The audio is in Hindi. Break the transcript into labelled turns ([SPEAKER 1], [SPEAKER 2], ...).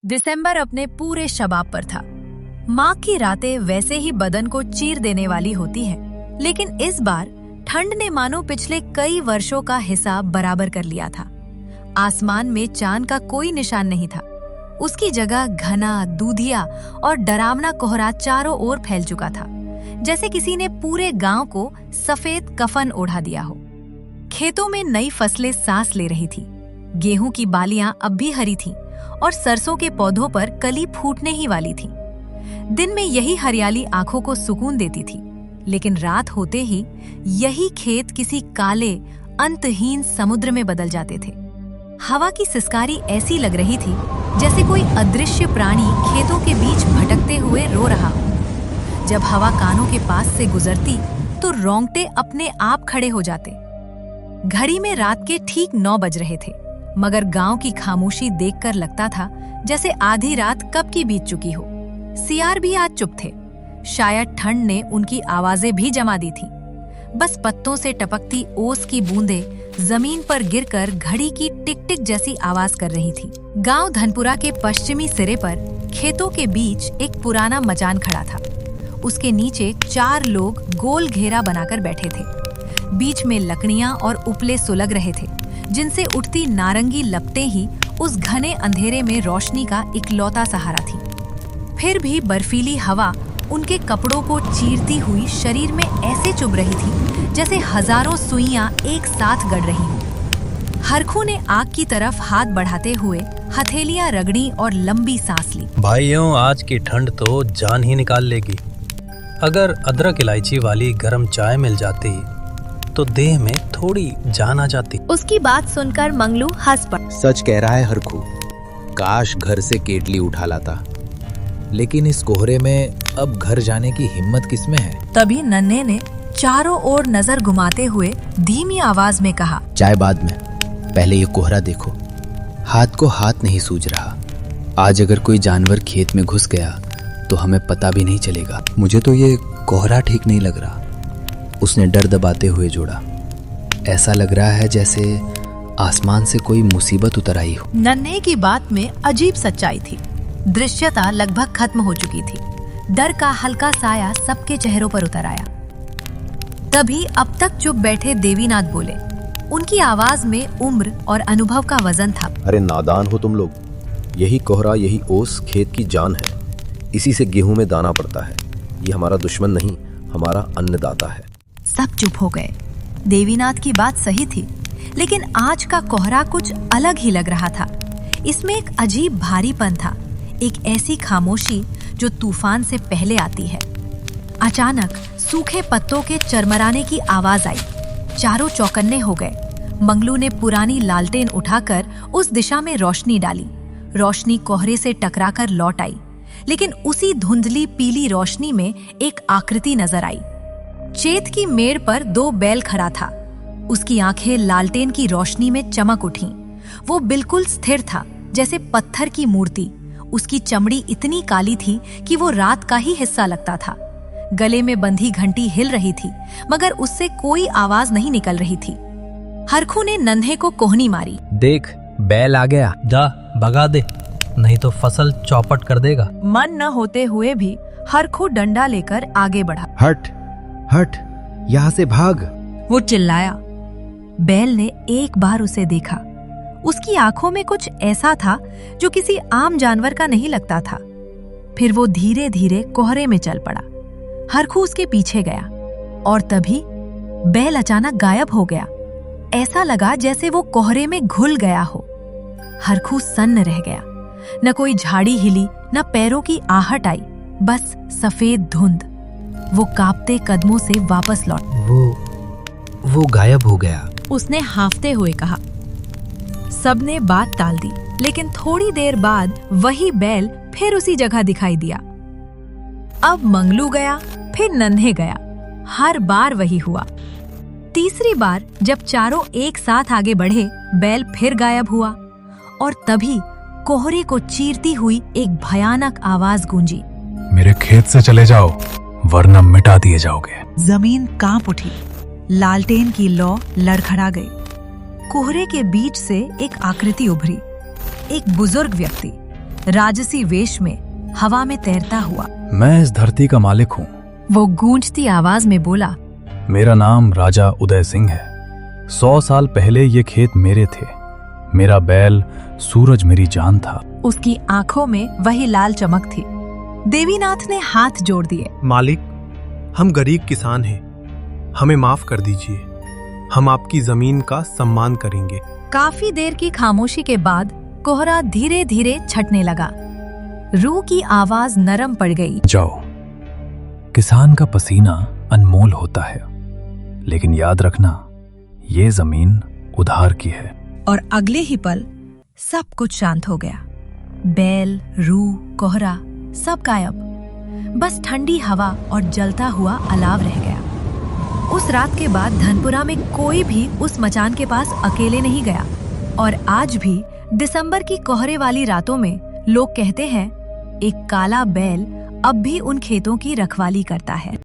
[SPEAKER 1] दिसंबर अपने पूरे शबाब पर था। माँ की रातें वैसे ही बदन को चीर देने वाली होती हैं, लेकिन इस बार ठंड ने मानो पिछले कई वर्षों का हिसाब बराबर कर लिया था। आसमान में चांद का कोई निशान नहीं था। उसकी जगह घना, दूधिया और डरावना कोहरा चारों ओर फैल चुका था, जैसे किसी ने पूरे गांव को सफेद कफन ओढ़ा दिया हो। खेतों में नई फसलें सांस ले रही थी। गेहूं की बालियां अब भी हरी थीं और सरसों के पौधों पर कली फूटने ही वाली थी। दिन में यही हरियाली आंखों को सुकून देती थी, लेकिन रात होते ही यही खेत किसी काले, अंतहीन समुद्र में बदल जाते थे। हवा की सिसकारी ऐसी लग रही थी जैसे कोई अदृश्य प्राणी खेतों के बीच भटकते हुए रो रहा हो। जब हवा कानों के पास से गुजरती तो रोंगटे अपने आप खड़े हो जाते। घड़ी में रात के ठीक 9 बज रहे थे, मगर गांव की खामोशी देखकर लगता था जैसे आधी रात कब की बीत चुकी हो। सियार भी आज चुप थे। शायद ठंड ने उनकी आवाजें भी जमा दी थी। बस पत्तों से टपकती ओस की बूंदें जमीन पर गिरकर घड़ी की टिक टिक जैसी आवाज कर रही थी। गांव धनपुरा के पश्चिमी सिरे पर खेतों के बीच एक पुराना मचान खड़ा था। उसके नीचे 4 लोग गोल घेरा बनाकर बैठे थे। बीच में लकड़ियां और उपले सुलग रहे थे, जिनसे उठती नारंगी लपटें ही उस घने अंधेरे में रोशनी का इकलौता सहारा थी। फिर भी बर्फीली हवा उनके कपड़ों को चीरती हुई शरीर में ऐसे चुभ रही थी जैसे हजारों सुइयां एक साथ गड़ रही हों। हरखू ने आग की तरफ हाथ बढ़ाते हुए हथेलियां रगड़ी और लंबी सांस ली।
[SPEAKER 2] भाइयों, आज की ठंड तो जान ही निकाल लेगी। अगर अदरक इलायची वाली गर्म चाय मिल जाती तो देह में थोड़ी जान आ जाती।
[SPEAKER 1] उसकी बात सुनकर मंगलू हंस पड़ा।
[SPEAKER 3] सच कह रहा है हरखू, काश घर से केटली उठा लाता, लेकिन इस कोहरे में अब घर जाने की हिम्मत किसमें है।
[SPEAKER 1] तभी नन्हे ने चारों ओर नजर घुमाते हुए धीमी आवाज में कहा,
[SPEAKER 3] चाय बाद में, पहले ये कोहरा देखो। हाथ को हाथ नहीं सूझ रहा। आज अगर कोई जानवर खेत में घुस गया तो हमें पता भी नहीं चलेगा। मुझे तो ये कोहरा ठीक नहीं लग रहा, उसने डर दबाते हुए जोड़ा। ऐसा लग रहा है जैसे आसमान से कोई मुसीबत उतर आई हो।
[SPEAKER 1] नन्हे की बात में अजीब सच्चाई थी। दृश्यता लगभग खत्म हो चुकी थी। डर का हल्का साया सबके चेहरों पर उतर आया। तभी अब तक चुप बैठे देवीनाथ बोले। उनकी आवाज में उम्र और अनुभव का वजन था।
[SPEAKER 4] अरे नादान हो तुम लोग, यही कोहरा, यही ओस खेत की जान है। इसी से गेहूं में दाना पड़ता है। ये हमारा दुश्मन नहीं, हमारा अन्नदाता है।
[SPEAKER 1] सब चुप हो गए। देवीनाथ की बात सही थी, लेकिन आज का कोहरा कुछ अलग ही लग रहा था। इसमें एक अजीब भारीपन था, एक ऐसी खामोशी जो तूफान से पहले आती है। अचानक सूखे पत्तों के चरमराने की आवाज आई। चारों चौकन्ने हो गए। मंगलू ने पुरानी लालटेन उठाकर उस दिशा में रोशनी डाली। रोशनी कोहरे से टकराकर लौट आई, लेकिन उसी धुंधली पीली रोशनी में एक आकृति नजर आई। चेत की मेड़ पर 2 बैल खड़ा था। उसकी आंखें लालटेन की रोशनी में चमक उठीं। वो बिल्कुल स्थिर था, जैसे पत्थर की मूर्ति। उसकी चमड़ी इतनी काली थी कि वो रात का ही हिस्सा लगता था। गले में बंधी घंटी हिल रही थी, मगर उससे कोई आवाज नहीं निकल रही थी। हरखू ने नन्हे को कोहनी मारी।
[SPEAKER 3] देख, बैल आ गया।
[SPEAKER 2] जा भगा दे, नहीं तो फसल चौपट कर देगा।
[SPEAKER 1] मन न होते हुए भी हरखू डंडा लेकर आगे बढ़ा।
[SPEAKER 3] हट हट, यहाँ से भाग,
[SPEAKER 1] वो चिल्लाया। बैल ने एक बार उसे देखा। उसकी आंखों में कुछ ऐसा था जो किसी आम जानवर का नहीं लगता था। फिर वो धीरे धीरे कोहरे में चल पड़ा। हरखू उसके पीछे गया और तभी बैल अचानक गायब हो गया। ऐसा लगा जैसे वो कोहरे में घुल गया हो। हरखू सन्न रह गया। न कोई झाड़ी हिली, न पैरों की आहट आई, बस सफेद धुंध। वो कांपते कदमों से वापस लौट।
[SPEAKER 3] वो गायब हो गया,
[SPEAKER 1] उसने हांफते हुए कहा। सबने बात टाल दी, लेकिन थोड़ी देर बाद वही बैल फिर उसी जगह दिखाई दिया। अब मंगलू गया, फिर नन्हे गया। हर बार वही हुआ। तीसरी बार जब चारों एक साथ आगे बढ़े, बैल फिर गायब हुआ और तभी कोहरे को चीरती हुई एक भयानक आवाज गूंजी।
[SPEAKER 5] मेरे खेत से चले जाओ, वरना मिटा दिए जाओगे।
[SPEAKER 1] जमीन कांप उठी। लालटेन की लौ लड़खड़ा गई। कोहरे के बीच से एक आकृति उभरी। एक बुजुर्ग व्यक्ति, राजसी वेश में हवा में तैरता हुआ।
[SPEAKER 5] मैं इस धरती का मालिक हूँ।
[SPEAKER 1] वो गूंजती आवाज में बोला।
[SPEAKER 5] मेरा नाम राजा उदय सिंह है। 100 साल पहले ये खेत मेरे थे। मेरा बैल सूरज मेरी जान था।
[SPEAKER 1] उसकी आंखों में वही लाल चमक थी। देवीनाथ ने हाथ जोड़ दिए।
[SPEAKER 6] मालिक, हम गरीब किसान हैं, हमें माफ कर दीजिए। हम आपकी जमीन का सम्मान करेंगे।
[SPEAKER 1] काफी देर की खामोशी के बाद कोहरा धीरे धीरे छटने लगा। रूह की आवाज नरम पड़ गई।
[SPEAKER 5] जाओ, किसान का पसीना अनमोल होता है, लेकिन याद रखना ये जमीन उधार की है।
[SPEAKER 1] और अगले ही पल सब कुछ शांत हो गया। बैल, रूह, कोहरा सब गायब। बस ठंडी हवा और जलता हुआ अलाव रह गया। उस रात के बाद धनपुरा में कोई भी उस मचान के पास अकेले नहीं गया। और आज भी दिसंबर की कोहरे वाली रातों में लोग कहते हैं, एक काला बैल अब भी उन खेतों की रखवाली करता है।